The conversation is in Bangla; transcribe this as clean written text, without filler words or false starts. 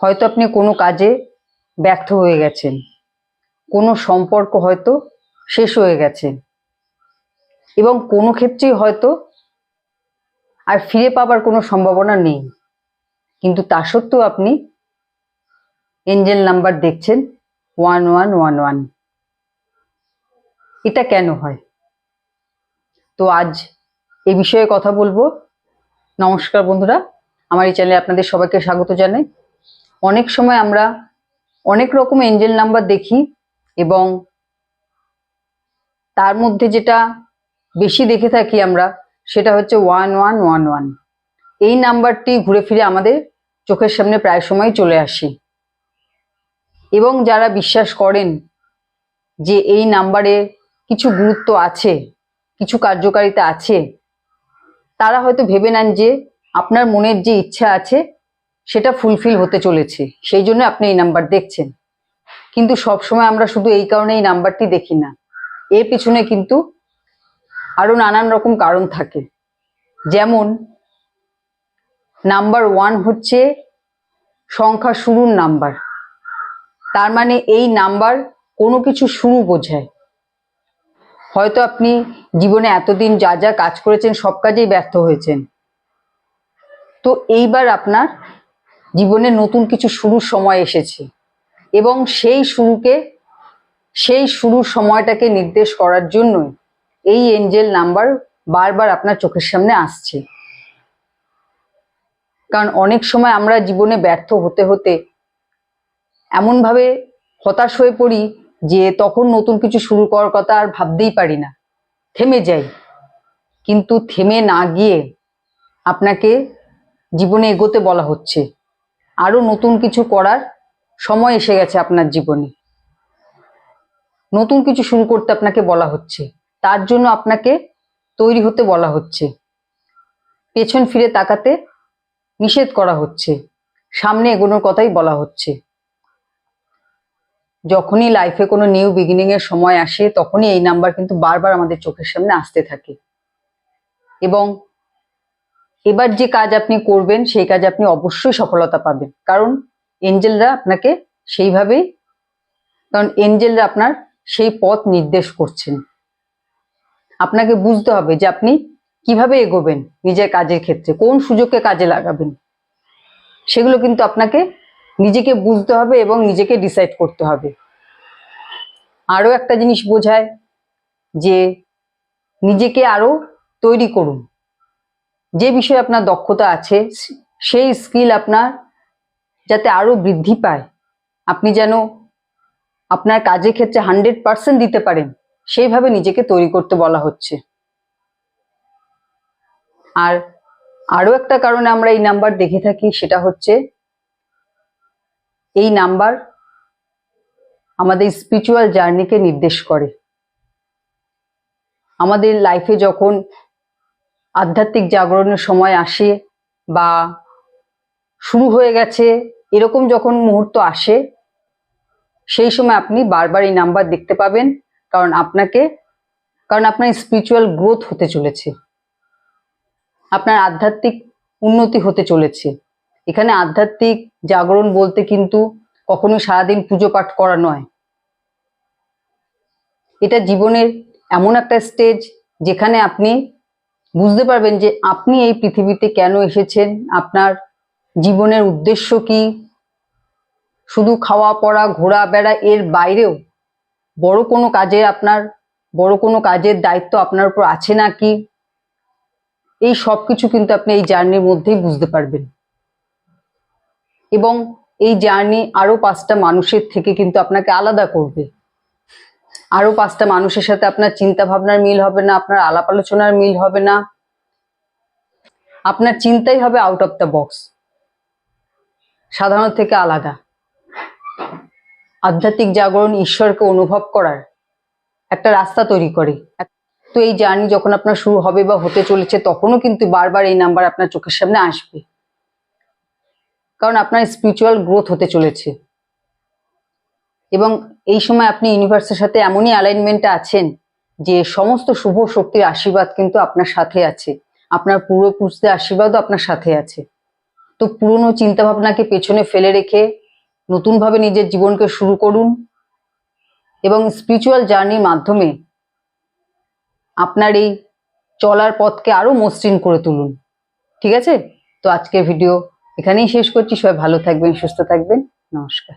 হয়তো আপনি কোনো কাজে ব্যর্থ হয়ে গেছেন, কোনো সম্পর্ক হয়তো শেষ হয়ে গেছে এবং কোনো ক্ষেত্রেই হয়তো আর ফিরে পাবার কোনো সম্ভাবনা নেই, কিন্তু তা সত্ত্বেও আপনি এঞ্জেল নাম্বার দেখছেন 1111। এটা কেন হয়? তো আজ এই বিষয়ে কথা বলবো। নমস্কার বন্ধুরা, আমার এই চ্যানেলে আপনাদের সবাইকে স্বাগত জানাই। অনেক সময় আমরা অনেক রকম এঞ্জেল নাম্বার দেখি এবং তার মধ্যে যেটা বেশি দেখে থাকি আমরা সেটা হচ্ছে 1111। এই নাম্বারটি ঘুরে ফিরে আমাদের চোখের সামনে প্রায় সময় চলে আসে এবং যারা বিশ্বাস করেন যে এই নাম্বারে কিছু গুরুত্ব আছে, কিছু কার্যকারিতা আছে, তারা হয়তো ভেবে নেন যে আপনার মনের যে ইচ্ছা আছে সেটা ফুলফিল হতে চলেছে, সেই জন্য আপনি এই নাম্বার দেখছেন। কিন্তু সবসময় আমরা শুধু এই কারণে এই নাম্বারটি দেখি না, এর পিছনে কিন্তু আরো নানান রকম কারণ থাকে। যেমন নাম্বার 1 হচ্ছে সংখ্যা শুরুর নাম্বার, তার মানে এই নাম্বার কোনো কিছু শুরু বোঝায়। হয়তো আপনি জীবনে এতদিন যা যা কাজ করেছেন সব কাজেই ব্যর্থ হয়েছেন, তো এইবার আপনার জীবনে নতুন কিছু শুরুর সময় এসেছে এবং সেই শুরুর সময়টাকে নির্দেশ করার জন্যই এই এঞ্জেল নাম্বার বারবার আপনার চোখের সামনে আসছে। কারণ অনেক সময় আমরা জীবনে ব্যর্থ হতে হতে এমনভাবে হতাশ হয়ে পড়ি যে তখন নতুন কিছু শুরু করার কথা আর ভাবতেই পারি না, থেমে যাই। কিন্তু থেমে না গিয়ে আপনাকে জীবনে এগোতে বলা হচ্ছে, আরো নতুন কিছু করার সময় এসে গেছে আপনার জীবনে, নতুন কিছু শুরু করতে আপনাকে বলা হচ্ছে, তার জন্য আপনাকে তৈরি হতে বলা হচ্ছে, পেছন ফিরে তাকাতে নিষেধ করা হচ্ছে, সামনে এগোনোর কথাই বলা হচ্ছে। যখনই লাইফে কোনো নিউ বিগিনিং এর সময় আসে তখনই এই নাম্বার কিন্তু বারবার আমাদের চোখের সামনে আসতে থাকে এবং এবার যে কাজ আপনি করবেন সেই কাজে আপনি অবশ্যই সফলতা পাবেন, কারণ এঞ্জেলরা আপনাকে সেইভাবেই, কারণ এঞ্জেলরা আপনার সেই পথ নির্দেশ করছেন। আপনাকে বুঝতে হবে যে আপনি কিভাবে এগোবেন নিজের কাজের ক্ষেত্রে, কোন সুযোগকে কাজে লাগাবেন, সেগুলো কিন্তু আপনাকে নিজেকে বুঝতে হবে এবং নিজেকে ডিসাইড করতে হবে। আরো একটা জিনিস বোঝায় যে নিজেকে আরো তৈরি করুন, যে বিষয়ে আপনার দক্ষতা আছে সেই স্কিল আপনার যাতে আরো বৃদ্ধি পায়, আপনি যেন আপনার কাজের ক্ষেত্রে 100% দিতে পারেন, সেইভাবে নিজেকে তৈরি করতে বলা হচ্ছে। আর আরো একটা কারণে আমরা এই নাম্বার দেখে থাকি, সেটা হচ্ছে এই নাম্বার আমাদের স্পিরিচুয়াল জার্নিকে নির্দেশ করে। আমাদের লাইফে যখন আধ্যাত্মিক জাগরণের সময় আসে বা শুরু হয়ে গেছে এরকম যখন মুহূর্ত আসে, সেই সময় আপনি বারবার এই নাম্বার দেখতে পাবেন, কারণ আপনার স্পিরিচুয়াল গ্রোথ হতে চলেছে, আপনার আধ্যাত্মিক উন্নতি হতে চলেছে। এখানে আধ্যাত্মিক জাগরণ বলতে কিন্তু কখনোই সারাদিন পুজো পাঠ করা নয়, এটা জীবনের এমন একটা স্টেজ যেখানে আপনি বুঝতে পারবেন যে আপনি এই পৃথিবীতে কেন এসেছেন, আপনার জীবনের উদ্দেশ্য কি। শুধু খাওয়া পড়া ঘোরা বেড়া এর বাইরেও বড় কোনো কাজের দায়িত্ব আপনার উপর আছে নাকি, এই সব কিছু কিন্তু আপনি এই জার্নির মধ্যেই বুঝতে পারবেন। এবং এই জার্নি আরো 5টা মানুষের থেকে কিন্তু আপনাকে আলাদা করবে। আরো 5টা মানুষের সাথে আপনার চিন্তা ভাবনার মিল হবে না, আপনার আলাপ আলোচনার মিল হবে না, আপনার চিন্তাই হবে আউট অফ দ্য বক্স, সাধারণ থেকে আলাদা। আধ্যাত্মিক জাগরণ ঈশ্বরকে অনুভব করার একটা রাস্তা তৈরি করে। তো এই জার্নি যখন আপনার শুরু হবে বা হতে চলেছে তখনও কিন্তু বারবার এই নাম্বার আপনার চোখের সামনে আসবে, কারণ আপনার স্পিরিচুয়াল গ্রোথ হতে চলেছে এবং এই সময় আপনি ইউনিভার্সের সাথে এমনই অ্যালাইনমেন্টে আছেন যে সমস্ত শুভ শক্তির আশীর্বাদ কিন্তু আপনার সাথে আছে, আপনার পূর্বপুরুষদের আশীর্বাদও আপনার সাথে আছে। তো পুরনো চিন্তা ভাবনাকে পেছনে ফেলে রেখে নতুনভাবে নিজের জীবনকে শুরু করুন এবং স্পিরিচুয়াল জার্নির মাধ্যমে আপনার এই চলার পথকে আরো মসৃণ করে তুলুন। ঠিক আছে? তো আজকের ভিডিও এখানেই শেষ করছি। সবাই ভালো থাকবেন, সুস্থ থাকবেন। নমস্কার।